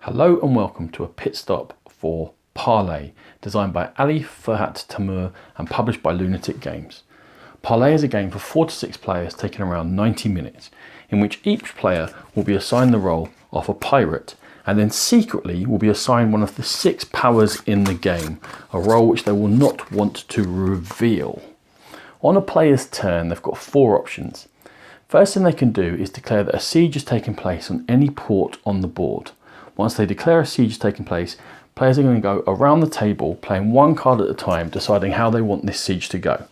Hello and welcome to a pit stop for Parley, designed by Ali Ferhat Tamur and published by Lunatic Games. Parley is a game for 4 to 6 players taking around 90 minutes, in which each player will be assigned the role of a pirate and then secretly will be assigned one of the 6 powers in the game, a role which they will not want to reveal. On a player's turn, they've got 4 options. First thing they can do is declare that a siege is taking place on any port on the board. Once they declare a siege is taking place, players are going to go around the table playing one card at a time, deciding how they want this siege to go.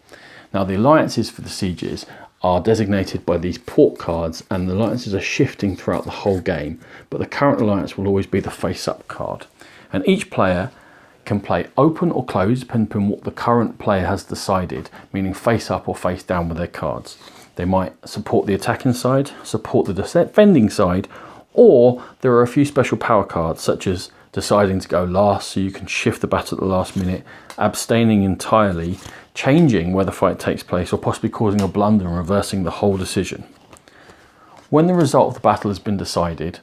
Now the alliances for the sieges are designated by these port cards, and the alliances are shifting throughout the whole game, but the current alliance will always be the face-up card. And each player can play open or closed depending on what the current player has decided, meaning face up or face down with their cards. They might support the attacking side, support the defending side, or there are a few special power cards such as deciding to go last so you can shift the battle at the last minute, abstaining entirely, changing where the fight takes place, or possibly causing a blunder and reversing the whole decision. When the result of the battle has been decided,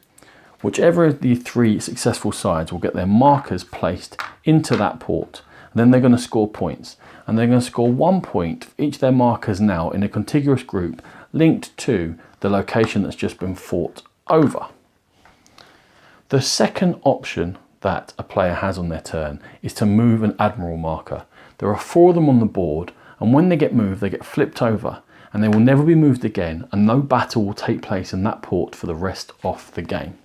whichever of the 3 successful sides will get their markers placed into that port, and then they're going to score points, and they're going to score 1 point for each of their markers now in a contiguous group linked to the location that's just been fought over. The second option that a player has on their turn is to move an admiral marker. There are 4 of them on the board, and when they get moved, they get flipped over, and they will never be moved again, and no battle will take place in that port for the rest of the game.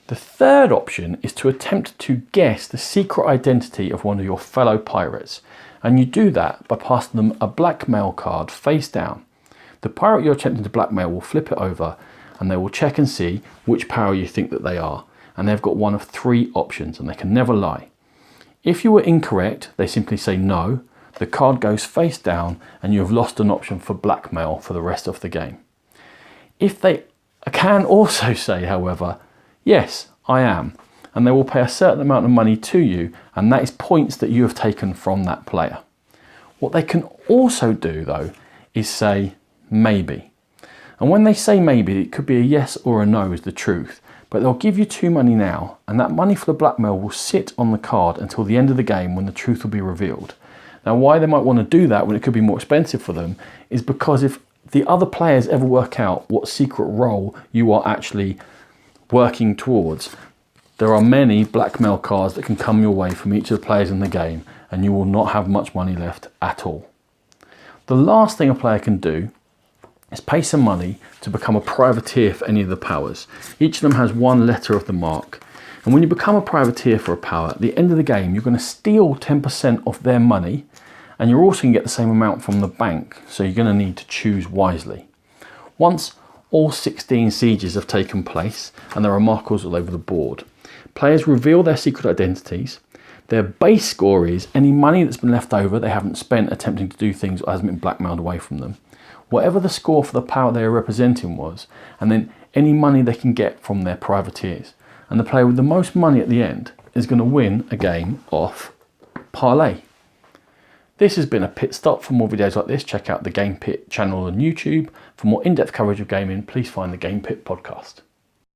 The third option is to attempt to guess the secret identity of one of your fellow pirates, and you do that by passing them a blackmail card face down. The pirate you're attempting to blackmail will flip it over, and they will check and see which power you think that they are, and they've got one of 3 options and they can never lie. If you were incorrect, they simply say no, the card goes face down, and you have lost an option for blackmail for the rest of the game. If they can also say, however, yes, I am, and they will pay a certain amount of money to you, and that is points that you have taken from that player. What they can also do though is say maybe. And when they say maybe, it could be a yes or a no is the truth, but they'll give you 2 money now, and that money for the blackmail will sit on the card until the end of the game when the truth will be revealed. Now why they might want to do that when it could be more expensive for them is because if the other players ever work out what secret role you are actually working towards, there are many blackmail cards that can come your way from each of the players in the game, and you will not have much money left at all. The last thing a player can do is pay some money to become a privateer for any of the powers. Each of them has 1 letter of the mark. And when you become a privateer for a power, at the end of the game, you're going to steal 10% of their money, and you're also going to get the same amount from the bank. So you're going to need to choose wisely. Once all 16 sieges have taken place, and there are markers all over the board, players reveal their secret identities. Their base score is any money that's been left over they haven't spent attempting to do things or hasn't been blackmailed away from them. Whatever the score for the power they are representing was, and then any money they can get from their privateers. And the player with the most money at the end is going to win a game of Parley. This has been a pit stop. For more videos like this, check out the Game Pit channel on YouTube. For more in-depth coverage of gaming, please find the Game Pit podcast.